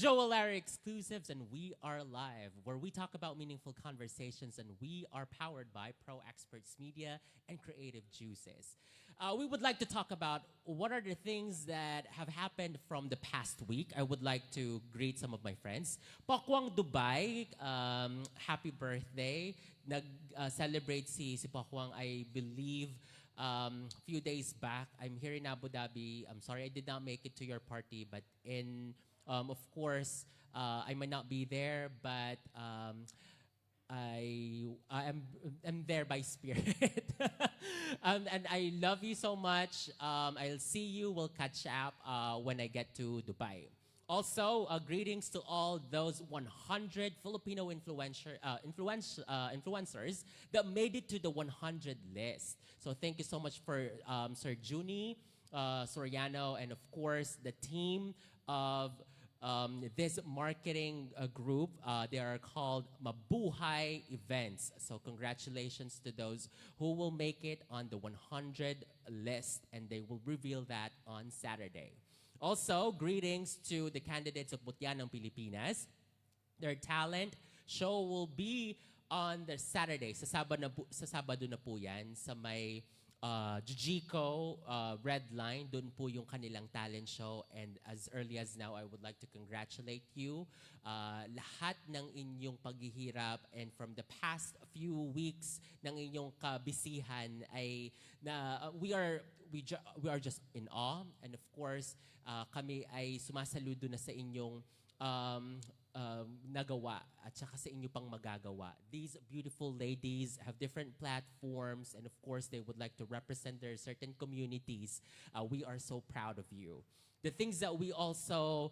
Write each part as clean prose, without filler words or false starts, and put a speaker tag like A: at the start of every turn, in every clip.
A: Show a Lara exclusives, and we are live, where we talk about meaningful conversations, and we are powered by Pro Experts Media and Creative Juices. We would like to talk about what are the things that have happened from the past week. I would like to greet some of my friends. Pokwang Dubai, happy birthday. Nag-celebrate si Pokwang, I believe, a few days back. I'm here in Abu Dhabi. I'm sorry I did not make it to your party, but of course, I might not be there, but I'm there by spirit. And I love you so much. I'll see you. We'll catch up when I get to Dubai. Also, greetings to all those 100 Filipino influencers that made it to the 100 list. So thank you so much for Sir Juni, Soriano, and of course the team of this marketing group. They are called Mabuhay Events. So congratulations to those who will make it on the 100 list, and they will reveal that on Saturday. Also, greetings to the candidates of Butyanang Pilipinas. Their talent show will be on the Saturday. Sa Sabado na po yan, sa may Jijico Red Line. Doon po yung kanilang talent show. And as early as now, I would like to congratulate you. Lahat ng inyong paghihirap and from the past few weeks ng inyong kabisihan ay we are just in awe, and of course kami ay sumasaludo na sa inyong nagawa at saka sa inyo pang magagawa. These beautiful ladies have different platforms, and of course they would like to represent their certain communities. We are so proud of you. The things that we also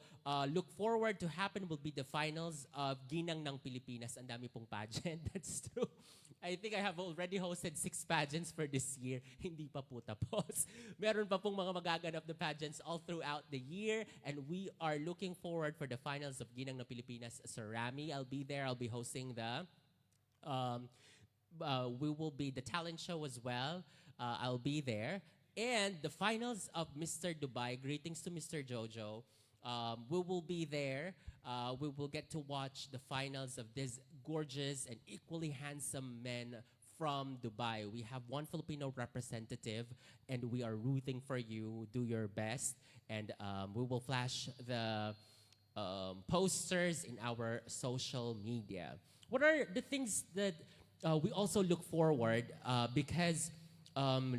A: look forward to happen will be the finals of Ginang ng Pilipinas. Ang dami pong pageant. That's true. I think I have already hosted 6 pageants for this year. Hindi pa po tapos. Meron pa pong mga magaganap na pageants all throughout the year, and we are looking forward for the finals of Ginang ng Pilipinas. Sir Rami, I'll be there. I'll be hosting the we will be the talent show as well. I'll be there. And the finals of Mr. Dubai, greetings to Mr. Jojo. We will be there. We will get to watch the finals of these gorgeous and equally handsome men from Dubai. We have one Filipino representative, and we are rooting for you. Do your best. And we will flash the posters in our social media. What are the things that we also look forward because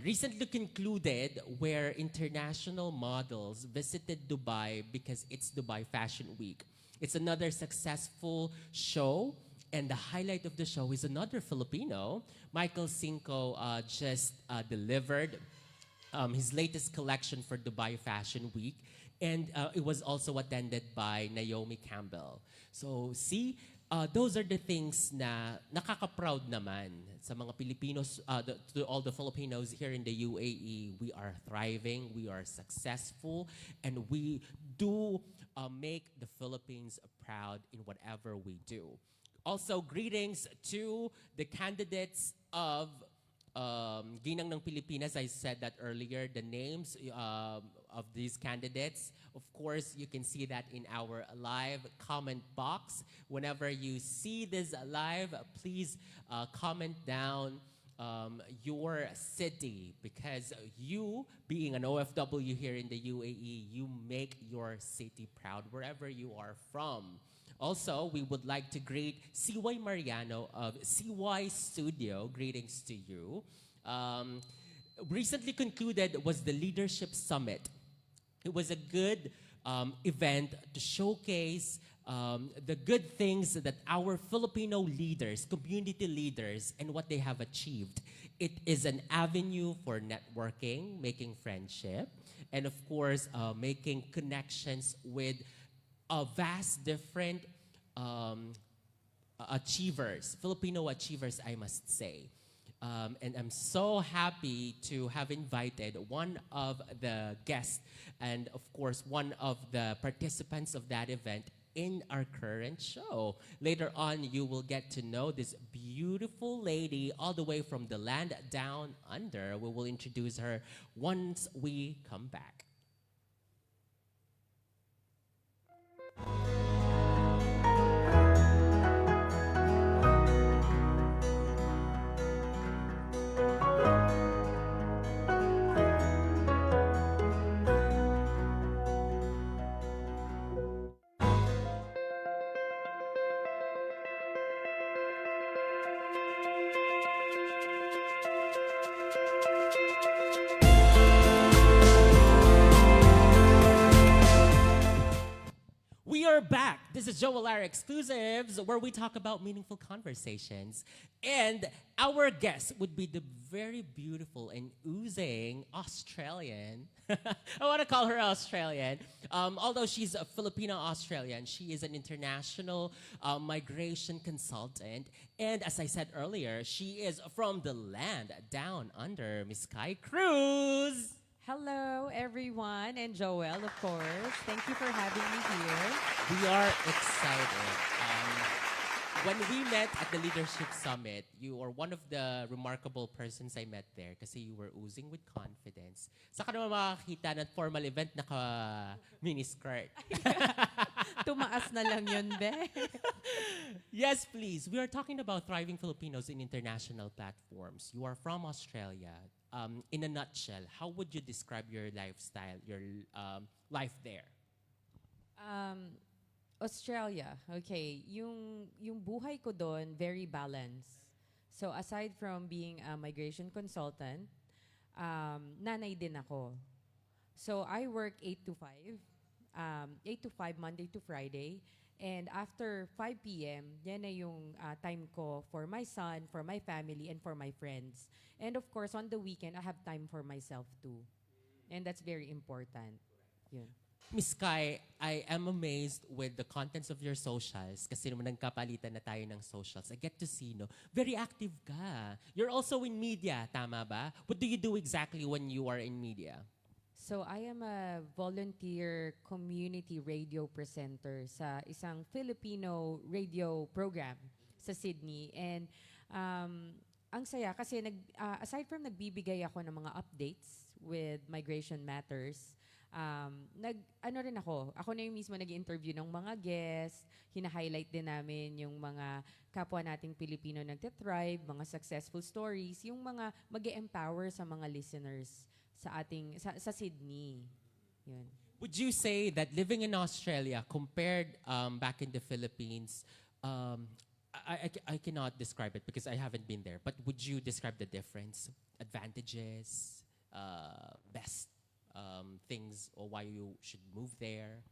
A: recently concluded where international models visited Dubai because it's Dubai Fashion Week. It's another successful show, and the highlight of the show is another Filipino. Michael Cinco just delivered his latest collection for Dubai Fashion Week, and it was also attended by Naomi Campbell. So see, those are the things na nakaka-proud naman sa mga Filipinos, to all the Filipinos here in the UAE. We are thriving, we are successful, and we do make the Philippines proud in whatever we do. Also, greetings to the candidates of Ginang ng Pilipinas. I said that earlier, the names of these candidates. Of course, you can see that in our live comment box. Whenever you see this live, please comment down your city, because you, being an OFW here in the UAE, you make your city proud wherever you are from. Also, we would like to greet CY Mariano of CY Studio. Greetings to you. Recently concluded was the Leadership Summit. It was a good event to showcase the good things that our Filipino leaders, community leaders, and what they have achieved. It is an avenue for networking, making friendship, and of course, making connections with vast different achievers, Filipino achievers, I must say. And I'm so happy to have invited one of the guests and, of course, one of the participants of that event in our current show. Later on, you will get to know this beautiful lady all the way from the land down under. We will introduce her once we come back. back. This is Joe Lara Exclusives, where we talk about meaningful conversations. And our guest would be the very beautiful and oozing Australian. I want to call her Australian. Although she's a Filipino-Australian, she is an international migration consultant. And as I said earlier, she is from the land down under, Miss Kai Cruz.
B: Hello, everyone, and Joel, of course. Thank you for having me here.
A: We are excited. When we met at the Leadership Summit, you are one of the remarkable persons I met there kasi you were oozing with confidence. Saka naman makakita ng formal event naka-miniskirt.
B: Tumaas na lang yun, be.
A: Yes, please. We are talking about thriving Filipinos in international platforms. You are from Australia. In a nutshell, how would you describe your lifestyle, your life there?
B: Australia, okay. Yung buhay ko doon, very balanced. So aside from being a migration consultant, nanay din ako. So I work 8 to 5, 8 to 5 Monday to Friday. And after 5 p.m., yan na yung time ko for my son, for my family, and for my friends. And of course, on the weekend, I have time for myself too. And that's very important. Yun.
A: Miss Kai, I am amazed with the contents of your socials kasi naman nagkapalitan na tayo ng socials. I get to see, no, very active ka. You're also in media, tama ba? What do you do exactly when you are in media?
B: So I am a volunteer community radio presenter sa isang Filipino radio program sa Sydney. And ang saya kasi aside from nagbibigay ako ng mga updates with migration matters, rin ako na yung mismo nag-interview ng mga guests, hina-highlight din namin yung mga kapwa nating Pilipino nagte-thrive, mga successful stories, yung mga mag-empower sa mga listeners sa Sydney. Yun.
A: Would you say that living in Australia compared back in the Philippines, I cannot describe it because I haven't been there, but would you describe the difference, advantages, best things, or why you should move there?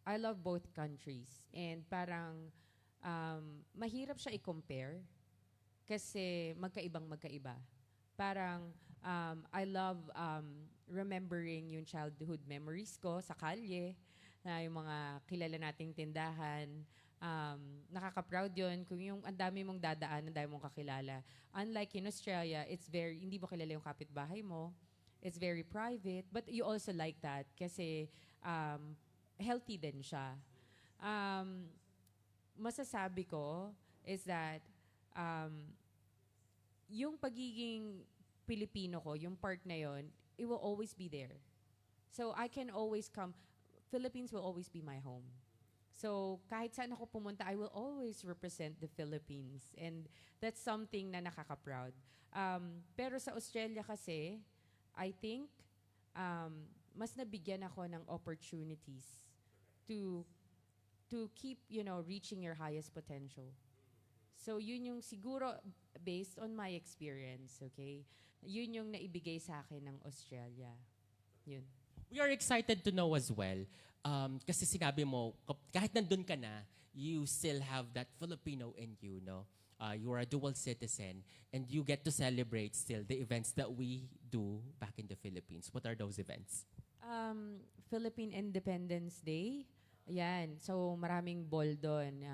B: I love both countries, and parang mahirap siya i-compare kasi magkaiba. Parang I love remembering yung childhood memories ko sa kalye, na yung mga kilala nating tindahan. Nakaka-proud yun kung yung ang dami mong dadaan, ang dami mong kakilala. Unlike in Australia, hindi mo kilala yung kapitbahay mo. It's very private, but you also like that kasi healthy din siya. Masasabi ko is that yung pagiging Pilipino ko, yung part na yon, it will always be there. So I can always come. Philippines will always be my home. So kahit saan ako pumunta, I will always represent the Philippines. And that's something na nakaka-proud. Pero sa Australia kasi, I think, mas nabigyan ako ng opportunities to keep, reaching your highest potential. So yun yung siguro based on my experience, okay? Yun yung naibigay sa akin ng Australia. Yun.
A: We are excited to know as well. Kasi sinabi mo, kahit nandun ka na, you still have that Filipino in you, no? You are a dual citizen, and you get to celebrate still the events that we do back in the Philippines. What are those events?
B: Philippine Independence Day. Ayan. So maraming ball doon.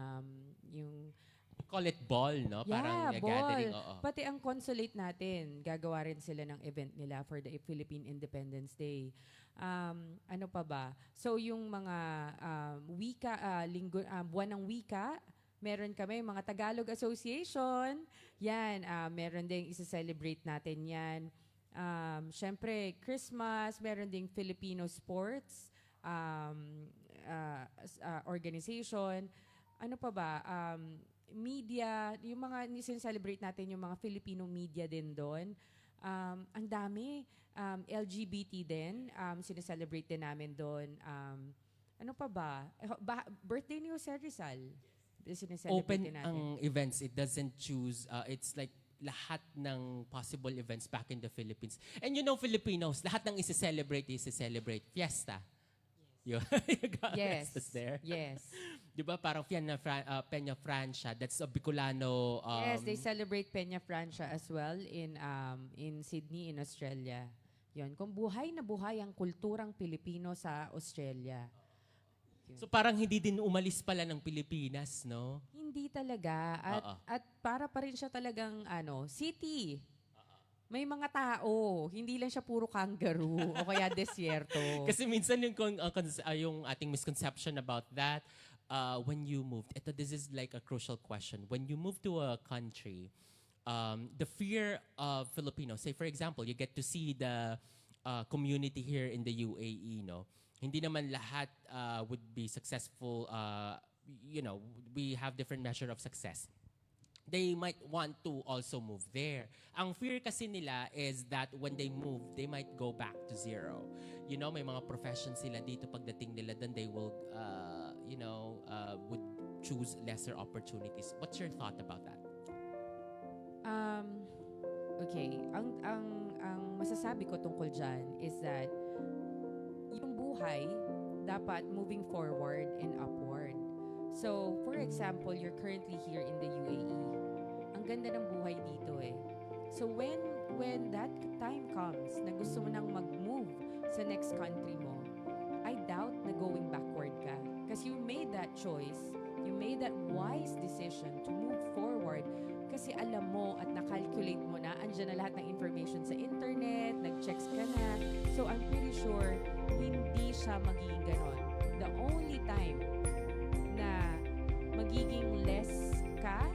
A: Call it ball, no? Parang
B: ball.
A: gathering. Oo.
B: Pati ang consulate natin, gagawa rin sila ng event nila for the Philippine Independence Day. Ano pa ba? So yung mga buwan ng wika, meron kami mga Tagalog Association. Yan, meron ding isa-celebrate natin yan. Syempre, Christmas, meron ding Filipino Sports organization. Ano pa ba? Media, yung mga celebrate natin yung mga Filipino media din doon. Ang dami. LGBT din, sineselebrate din namin doon. Ano pa ba? Birthday ni Jose Rizal.
A: Open ang events. It doesn't choose, it's like lahat ng possible events back in the Philippines. And you know, Filipinos, lahat ng isi-celebrate fiesta. Yun. You got
B: Yes.
A: fiestas there.
B: Yes.
A: Di ba parang Peña Francia, that's a Bicolano.
B: Yes, they celebrate Peña Francia as well in Sydney, in Australia. Yun. Kung buhay na buhay ang kulturang Pilipino sa Australia.
A: So parang hindi din umalis pala ng Pilipinas, no?
B: Hindi talaga. At para pa rin siya talagang city. May mga tao. Hindi lang siya puro kangaroo o kaya desierto.
A: Kasi minsan yung ating misconception about that, when you moved, this is like a crucial question. When you move to a country, the fear of Filipinos, say for example, you get to see the community here in the UAE, no? Hindi naman lahat would be successful. We have different measure of success. They might want to also move there. Ang fear kasi nila is that when they move, they might go back to zero. You know, may mga professions sila dito pagdating nila, then they will, would choose lesser opportunities. What's your thought about that?
B: Okay. Ang masasabi ko tungkol dyan is that yung buhay dapat moving forward and upward. So, for example, you're currently here in the UAE. Ang ganda ng buhay dito eh. So, when that time comes na gusto mo nang mag-move sa next country mo, I doubt na going backward ka. Because you made that choice, you made that wise decision to move forward kasi alam mo at nakalculate mo na, andyan na lahat ng information sa internet, nag-checks ka na. So, I'm pretty sure hindi siya magiging ganon. The only time na magiging less ka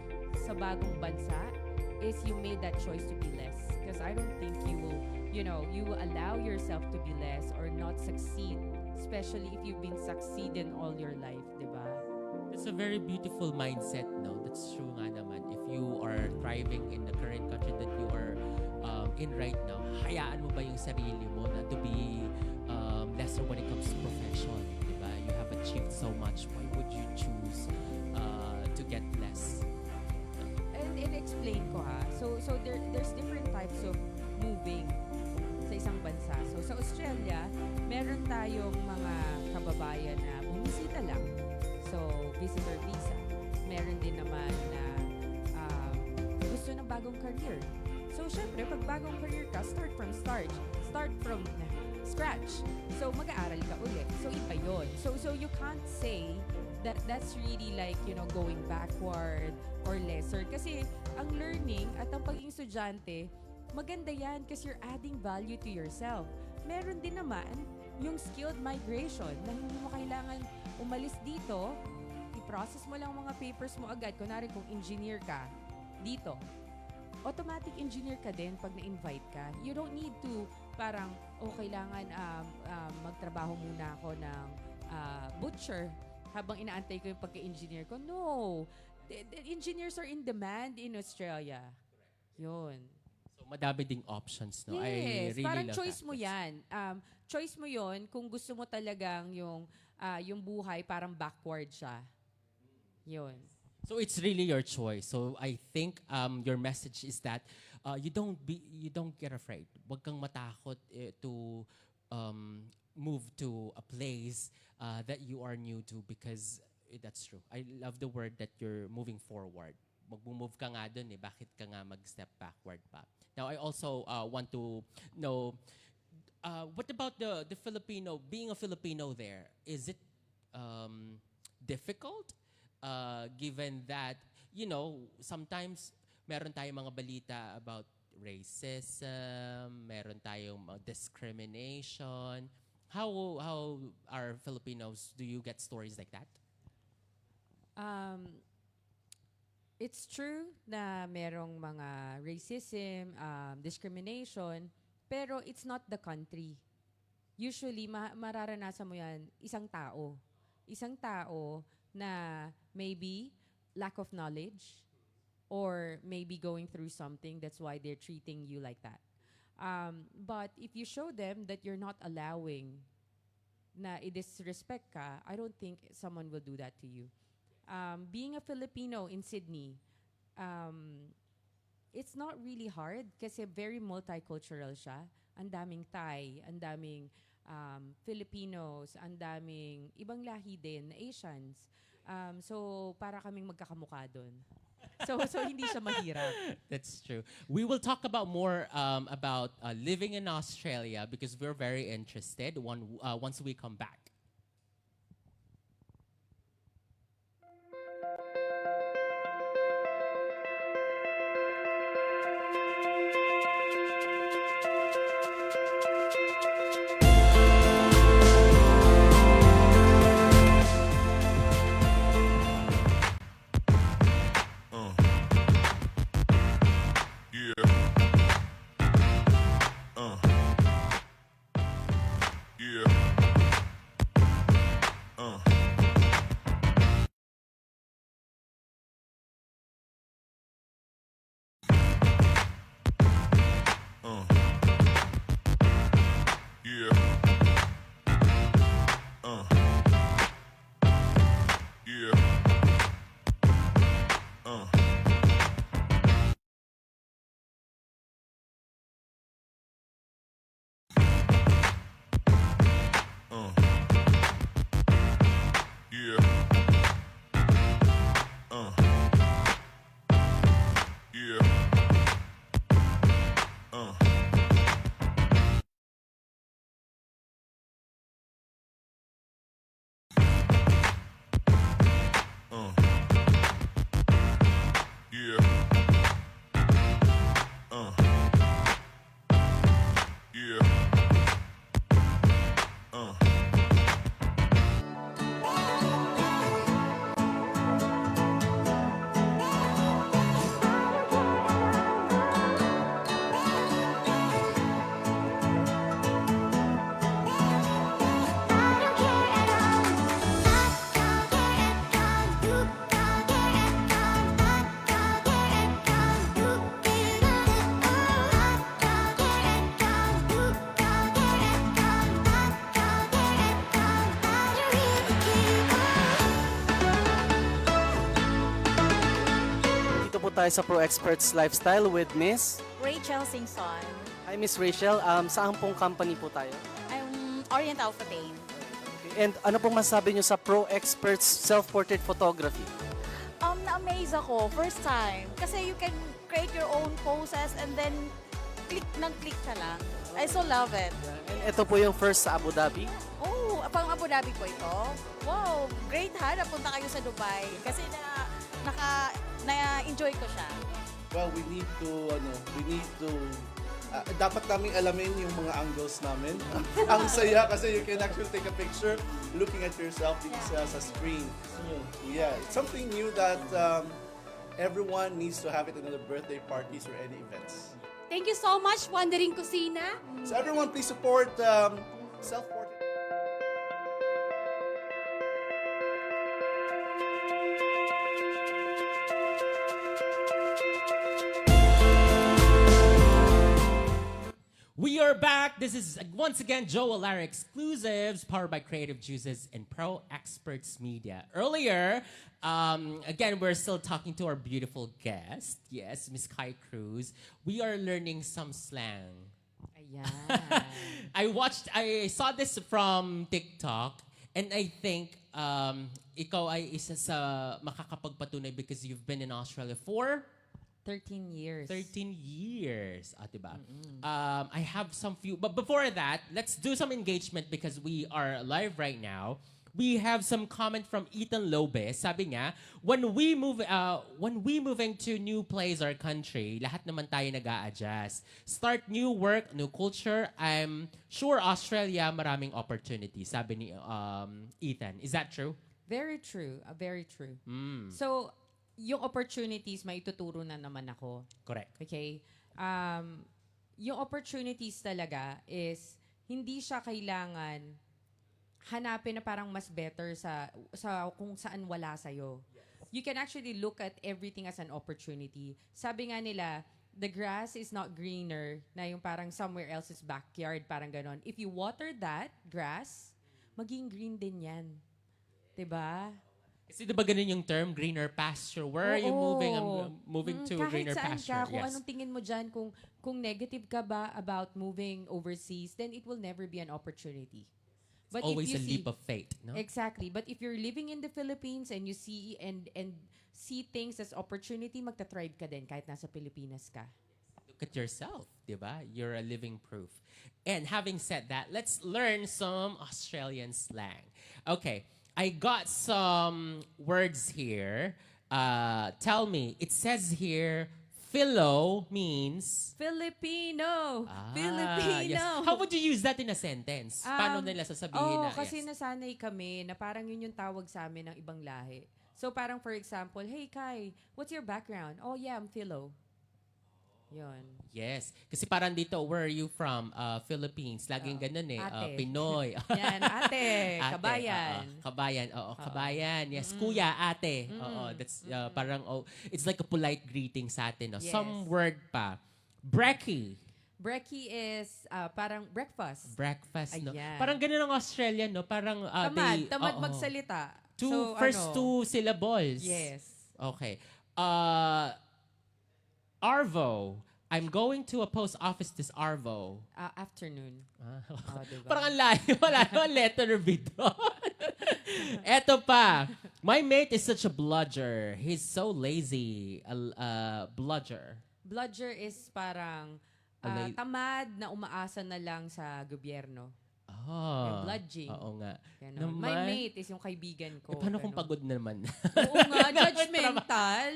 B: sa bagong bansa is you made that choice to be less. Because I don't think you will allow yourself to be less or not succeed, especially if you've been succeeding all your life, di ba?
A: It's a very beautiful mindset, no? That's true nga naman. If you are thriving in the current country that you are in right now, hayaan mo ba yung sarili mo na to be lesser when it comes to profession, di ba? You have achieved so much. Why would you choose to get less?
B: And explain ko ha. So there's different types of moving sa isang bansa. So sa Australia, meron tayong mga kababayan na bumisita lang. So visitor visa. Meron din naman na gusto ng bagong career. So syempre, pag bagong career ka, start from scratch. So mag-aaral ka ulit. So iba yun. So you can't say that that's really like, going backward or lesser. Kasi ang learning at ang pagiging estudyante, maganda yan kasi you're adding value to yourself. Meron din naman yung skilled migration na hindi mo kailangan umalis dito, i-process mo lang mga papers mo agad. Kunwari kung engineer ka dito, automatic engineer ka din pag na-invite ka. You don't need to parang, kailangan magtrabaho muna ako ng butcher habang inaantay ko yung pagka-engineer ko. No! The engineers are in demand in Australia. Yun.
A: So, madami ding options, no?
B: Yes,
A: I really
B: parang
A: love
B: choice
A: that.
B: mo yan. Choice mo yon kung gusto mo talagang yung buhay parang backward siya. Yun.
A: So it's really your choice. So I think your message is that you don't get afraid. Huwag kang matakot to move to a place that you are new to because that's true. I love the word that you're moving forward. Mag-move ka nga dun bakit ka nga mag-step backward pa? Now I also want to know what about the Filipino, being a Filipino there? Is it difficult? Given that, sometimes meron tayong mga balita about racism, meron tayong discrimination. How are Filipinos, do you get stories like that?
B: It's true na merong mga racism, discrimination, pero it's not the country. Usually, mararanasan mo yan, isang tao. Isang tao na maybe lack of knowledge or maybe going through something, that's why they're treating you like that. But if you show them that you're not allowing na i-disrespect ka, I don't think someone will do that to you. Being a Filipino in Sydney, it's not really hard kasi very multicultural siya. Ang daming Thai, ang daming Filipinos, ang daming ibang lahi din, Asians. So, para kaming magkakamukha doon. So hindi siya mahirap.
A: That's true. We will talk about more about living in Australia because we're very interested once we come back.
C: Dito po tayo sa Pro Experts Lifestyle with Miss.
D: Rachel Singson.
C: Hi Miss Rachel, saan pong company po tayo?
D: I'm Orient Alpha Dane.
C: And ano pong masasabi nyo sa Pro Experts Self-Portrait Photography?
D: Na-amaze ako, first time. Kasi you can create your own poses and then click ng click ka lang. I so love it.
C: And ito po yung first sa Abu Dhabi.
D: Oh, pang Abu Dhabi po ito. Wow, great ha, napunta kayo sa Dubai. Kasi na-enjoy ko siya.
E: Well, we need to dapat naming alamin yung mga angles namin. Ang saya kasi you can actually take a picture looking at yourself sa screen. Yeah, it's something new that everyone needs to have it in their birthday parties or any events.
F: Thank you so much, Wandering Kusina.
E: So everyone, please support self-portrait.
A: We are back. This is once again Joe Lara Exclusives, powered by Creative Juices and Pro Experts Media. Earlier, again, we're still talking to our beautiful guest. Yes, Miss Kai Cruz. We are learning some slang.
B: Ayan.
A: I saw this from TikTok, and I think ikaw ay isa sa makakapagpatunay because you've been in Australia for
B: 13 years.
A: 13 years. Diba? I have some few, but before that, let's do some engagement because we are live right now. We have some comment from Ethan Lopez. Sabi nga, when we moving to new place or country, lahat naman tayo nag-a-adjust. Start new work, new culture. I'm sure Australia maraming opportunities. Sabi ni Ethan. Is that true?
B: Very true. Very true. So, yung opportunities, may ituturo na naman ako.
A: Correct.
B: Okay? Yung opportunities talaga is, hindi siya kailangan hanapin na parang mas better sa kung saan wala sa'yo. You can actually look at everything as an opportunity. Sabi nga nila, the grass is not greener na yung parang somewhere else's backyard, parang ganon. If you water that grass, maging green din yan. Diba?
A: Kasi di ba ganun yung term, greener pasture? Where are you moving? I'm moving to
B: kahit
A: greener
B: saan
A: pasture.
B: ka, kung
A: Yes.
B: anong tingin mo dyan, kung negative ka ba about moving overseas, then it will never be an opportunity. But if
A: Always
B: you
A: a leap of faith, no?
B: Exactly. But if you're living in the Philippines and you see and see things as opportunity, magta-thrive ka din kahit nasa Pilipinas ka.
A: Look at yourself, di ba? You're a living proof. And having said that, let's learn some Australian slang. Okay, I got some words here. Tell me, it says here, Philo means...
B: Filipino!
A: Ah,
B: Filipino!
A: yes. How would you use that in a sentence? Paano nila sasabihin na?
B: Kasi
A: Yes.
B: nasanay kami na parang yun yung tawag sa amin ng ibang lahi. So parang for example, hey Kai, what's your background? Oh yeah, I'm Philo. Yun.
A: Yes. Kasi parang dito, where are you from? Philippines. Laging ganun eh.
B: Ate.
A: Pinoy.
B: Yan, ate, kabayan.
A: Kabayan. Oo, kabayan. Yes. Kuya, ate. Oo, that's parang, it's like a polite greeting sa atin. No?
B: Yes.
A: Some word pa. Brekkie.
B: Brekkie is parang breakfast.
A: Breakfast, no?
B: Ayan.
A: Parang ganun ang Australian, no? Parang,
B: Tamad
A: oo.
B: magsalita.
A: First two syllables.
B: Yes.
A: Okay. Arvo. I'm going to a post office this Arvo.
B: Afternoon. Diba?
A: Parang ang layo. Wala naman letter B doon. Eto pa. My mate is such a bludger. He's so lazy. Bludger.
B: Bludger is parang tamad na umaasa na lang sa gobyerno. Yung bludging.
A: Oo nga.
B: Ganon.
A: Naman.
B: My mate is yung kaibigan ko.
A: Paano kung
B: ganon.
A: pagod naman?
B: Oo nga, judgmental.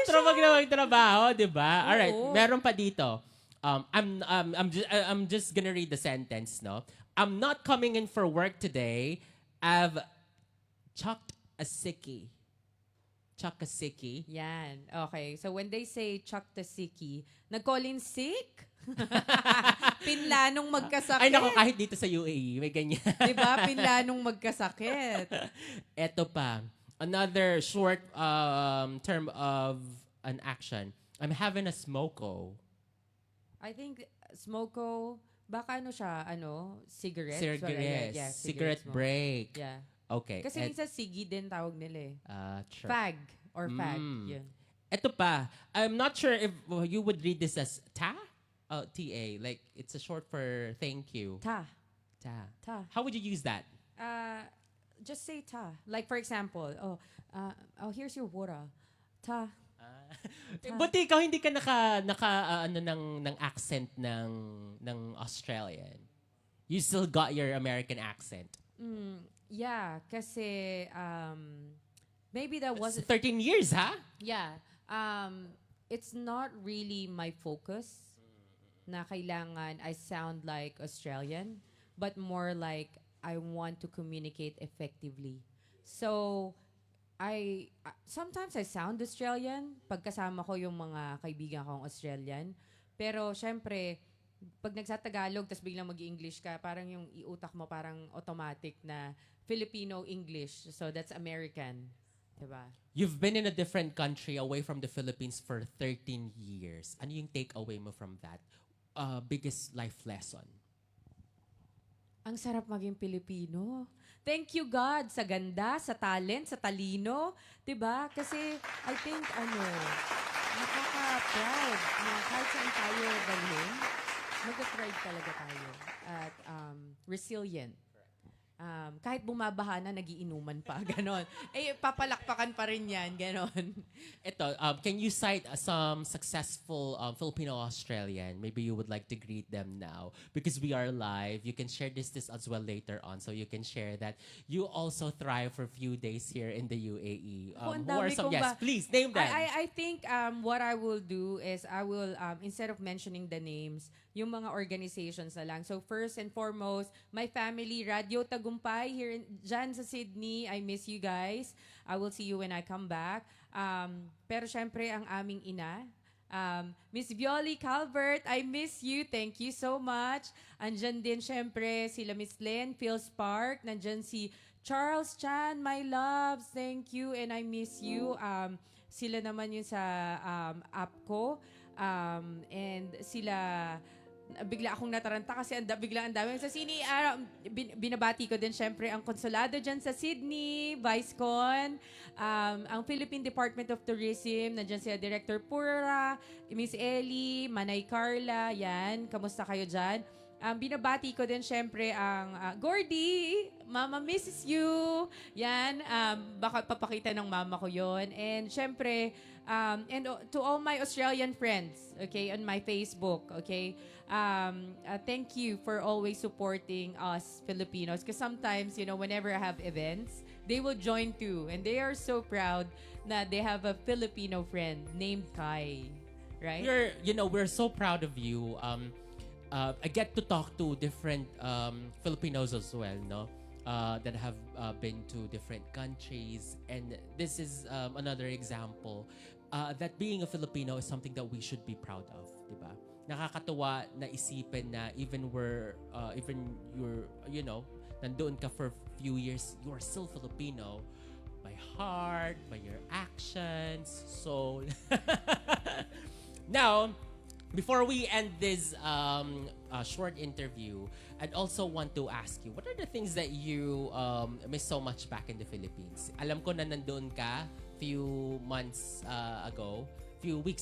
A: Trabag na magtrabaho, di ba? Alright,
B: Oo.
A: meron pa dito. I'm just gonna read the sentence, no? I'm not coming in for work today. I've chucked a sickie. Chuck a sickie.
B: Yan. Okay. So when they say chuck the sickie, nag-call in sick? Pinlanong magkasakit.
A: Ay nako, kahit dito sa UAE, may ganyan.
B: Diba? Pinlanong magkasakit.
A: Eto pa. Another short term of an action. I'm having a smoko.
B: I think smoko, baka siya, cigarette?
A: Cigarette.
B: Yeah,
A: Cigarette
B: smoke.
A: break.
B: Yeah.
A: Okay.
B: Kasi minsan sigi din tawag nila eh.
A: Sure.
B: Fag or fag. Yun.
A: Ito pa. I'm not sure if you would read this as ta? T-A. Like, it's a short for thank you.
B: Ta.
A: Ta.
B: Ta.
A: How would you use that?
B: Just say ta. Like for example, here's your water. Ta.
A: Buti ikaw hindi ka ng accent ng Australian. You still got your American accent.
B: Yeah, kasi maybe that was
A: 13 years, ha?
B: yeah. It's not really my focus na kailangan I sound like Australian, but more like I want to communicate effectively. So, sometimes I sound Australian pagkasama ko yung mga kaibigan kong Australian. Pero, syempre, pag nagsatagalog tapos biglang mag-English ka, parang yung iutak mo parang automatic na Filipino-English. So, that's American. Diba?
A: You've been in a different country away from the Philippines for 13 years. Ano yung takeaway mo from that? Biggest life lesson?
B: Ang sarap maging Pilipino. Thank you, God, sa ganda, sa talent, sa talino. Diba? Kasi, I think, nakaka-proud na kahit saan tayo dalhin, mag-thrive talaga tayo. At resilient. Kahit bumabaha na, nagiinuman pa. Ganon. Papalakpakan pa rin yan. Ganon.
A: Ito, can you cite some successful Filipino-Australian? Maybe you would like to greet them now. Because we are live, you can share this as well later on. So you can share that you also thrive for a few days here in the UAE.
B: Ang
A: Who are
B: dami
A: some?
B: kong
A: Yes, please, name them.
B: I think what I will do is I will, instead of mentioning the names, yung mga organizations na lang. So first and foremost, my family, Radio Tagumpay, dyan sa Sydney. I miss you guys. I will see you when I come back. Pero syempre, ang aming ina, Miss Violi Calvert, I miss you. Thank you so much. Andyan din syempre sila Miss Len, Phil Spark. Nandyan si Charles Chan, my loves. Thank you and I miss you. Sila naman yun sa app ko. And sila bigla akong nataranta kasi bigla ang dami. Sa Sydney, binabati ko din syempre ang konsulado dyan sa Sydney, Vice-Con, ang Philippine Department of Tourism, nandiyan si Director Pura, Miss Ellie, Manay Carla, yan. Kamusta kayo dyan? Binabati ko din syempre ang Gordy, Mama misses you. Yan, baka papakita ng mama ko yon. And syempre, to all my Australian friends, okay, on my Facebook, okay, thank you for always supporting us Filipinos. Because sometimes, whenever I have events, they will join too. And they are so proud that they have a Filipino friend named Kai. Right?
A: We're so proud of you. I get to talk to different Filipinos as well, no? That have been to different countries. And this is another example that being a Filipino is something that we should be proud of, di ba? Nakakatuwa na isipin na even you're, nandoon ka for a few years, you are still Filipino by heart, by your actions, soul. Now, before we end this short interview, I'd also want to ask you, what are the things that you miss so much back in the Philippines? Alam ko na nandoon ka few weeks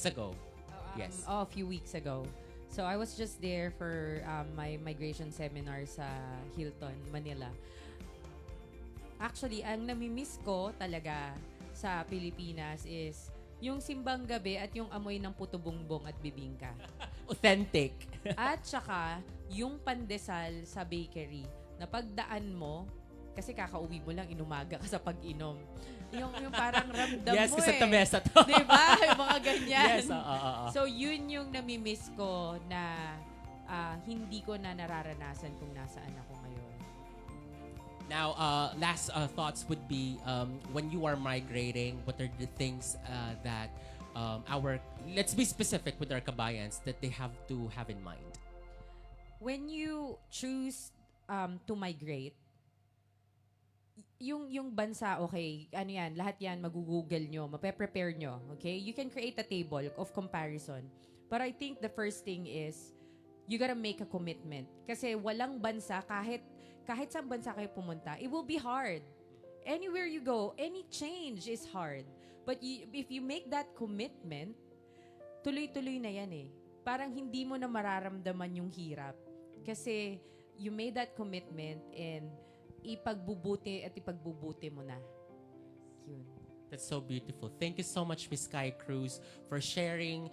A: ago. Yes.
B: A few weeks ago. So I was just there for my migration seminar sa Hilton, Manila. Actually, ang namimiss ko talaga sa Pilipinas is yung simbang gabi at yung amoy ng puto bumbong at bibingka.
A: Authentic.
B: At saka, yung pandesal sa bakery na pagdaan mo, kasi kakauwi mo lang, inumaga ka sa pag-inom. Yung parang ramdam
A: Yes,
B: mo
A: kasi tamesa to.
B: Diba? Yung mga ganyan.
A: Yes,
B: So, yun yung namimiss ko na hindi ko na nararanasan kung nasaan ako ngayon.
A: Now, last thoughts would be when you are migrating, what are the things that let's be specific with our kabayans that they have to have in mind?
B: When you choose to migrate, yung bansa, okay, ano yan, lahat yan, magugoogle nyo, mape-prepare nyo, okay? You can create a table of comparison. But I think the first thing is, you gotta make a commitment. Kasi walang bansa, kahit saan bansa kayo pumunta, it will be hard. Anywhere you go, any change is hard. But if you make that commitment, tuloy-tuloy na yan eh. Parang hindi mo na mararamdaman yung hirap. Kasi you made that commitment and ipagbubuti mo na. Yun.
A: That's so beautiful. Thank you so much, Miss Kai Cruz, for sharing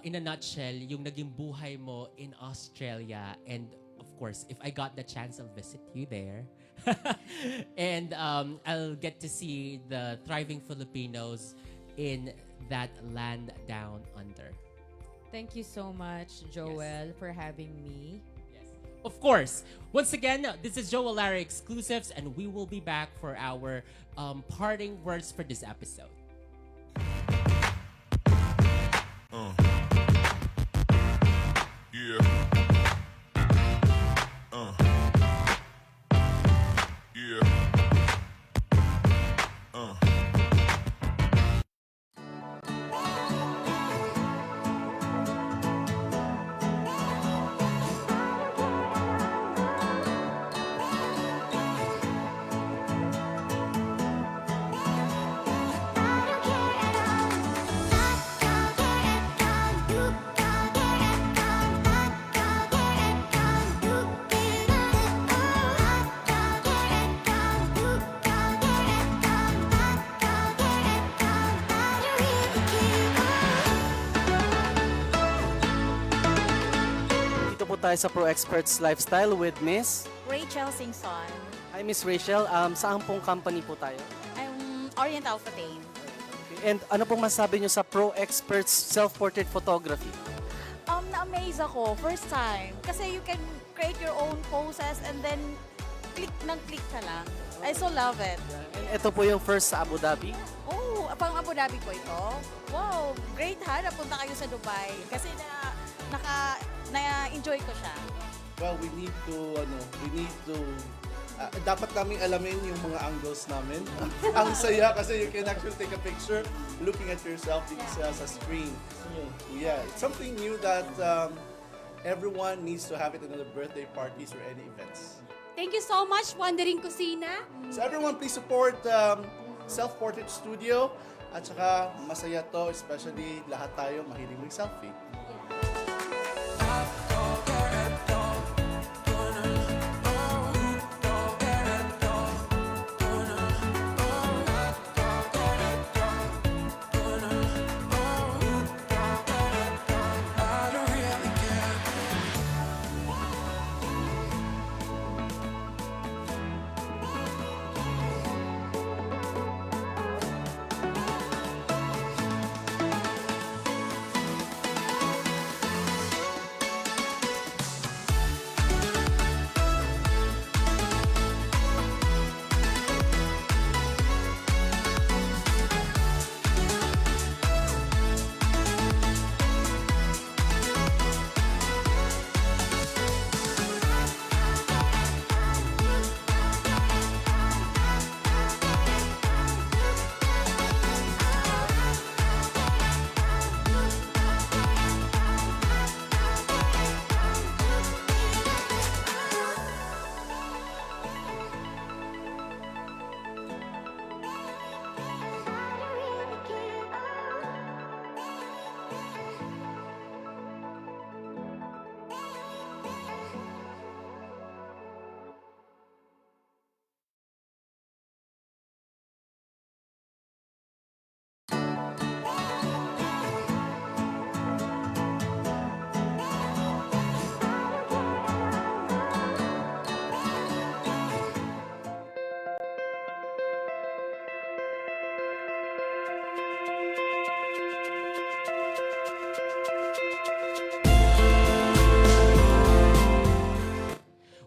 A: in a nutshell yung naging buhay mo in Australia. And of course, if I got the chance, I'll visit you there. And I'll get to see the thriving Filipinos in that land down under.
B: Thank you so much, Joel, for having me.
A: Of course. Once again, this is Joel Lara Exclusives, and we will be back for our parting words for this episode.
G: Yeah. Yeah.
C: Tayo sa Pro Experts Lifestyle with Miss
D: Rachel Singson.
C: Hi Miss Rachel, saan pong company po tayo?
D: I'm Orient Alphatane.
C: Okay. And ano pong masabi nyo sa Pro Experts Self-Portrait Photography?
D: Na-amaze ako, first time. Kasi you can create your own poses and then click ka lang. I so love it.
C: And ito po yung first sa Abu Dhabi.
D: Oh, pang Abu Dhabi po ito. Wow, great ha, napunta kayo sa Dubai. Kasi na-enjoy ko siya.
E: Well, we need to dapat naming alamin yung mga angles namin. Ang saya kasi you can actually take a picture looking at yourself sa screen. Yeah, it's something new that everyone needs to have it in their birthday parties or any events.
F: Thank you so much, Wandering Kusina.
E: So everyone, please support Self-Portrait Studio. At saka masaya to, especially lahat tayo mahilig mag-selfie.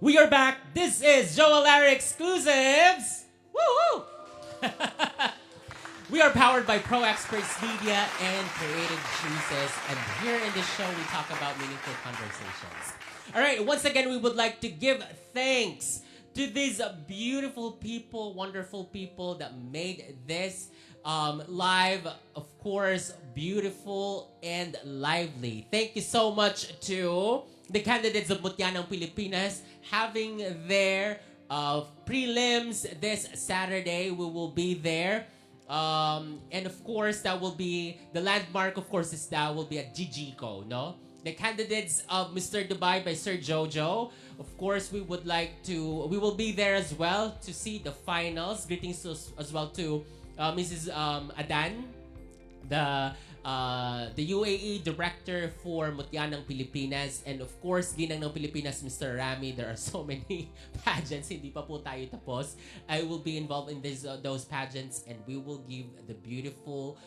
A: We are back. This is Joe Lara Exclusives. Woo! We are powered by Pro Experts Media and Creative Juices. And here in this show, we talk about meaningful conversations. All right, once again, we would like to give thanks to these beautiful people, wonderful people that made this live, of course, beautiful and lively. Thank you so much to the candidates of Mutyanang Pilipinas having their prelims this Saturday. We will be there. And of course, that will be, the landmark, of course, is that will be at Gigico, no? The candidates of Mr. Dubai by Sir Jojo. Of course, we will be there as well to see the finals. Greetings as well to Mrs. Adan, the UAE director for Mutyanang Pilipinas, and of course, Ginang ng Pilipinas, Mr. Rami. There are so many pageants, hindi pa po tayo tapos. I will be involved in those pageants, and we will give the beautiful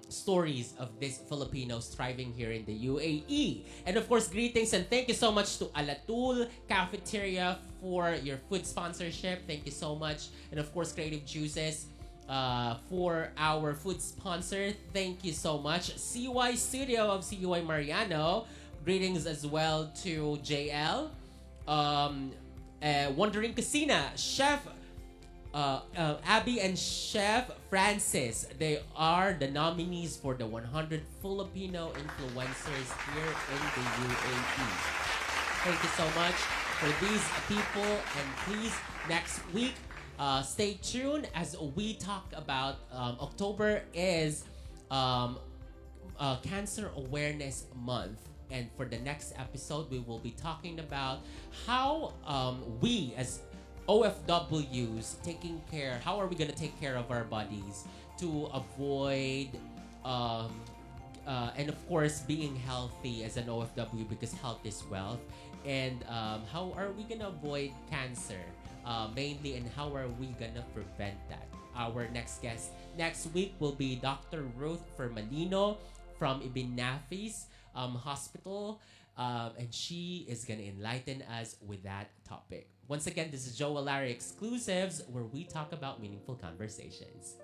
A: stories of these Filipinos thriving here in the UAE. And of course, greetings and thank you so much to Alatul Cafeteria for your food sponsorship. Thank you so much. And of course, Creative Juices for our food sponsor. Thank you so much. CY Studio of CY Mariano. Greetings as well to JL. Wandering Kusina, Chef Abby and Chef Francis. They are the nominees for the 100 Filipino influencers here in the UAE. Thank you so much for these people, and please, next week, stay tuned as we talk about October is Cancer Awareness Month. And for the next episode, we will be talking about how we as OFWs how are we going to take care of our bodies to avoid and of course being healthy as an OFW, because health is wealth. And how are we going to avoid cancer? Mainly, and how are we gonna prevent that? Our next guest next week will be Dr. Ruth Fermalino from Ibn Nafis Hospital, and she is gonna enlighten us with that topic. Once again, this is Joe Lara Exclusives, where we talk about meaningful conversations.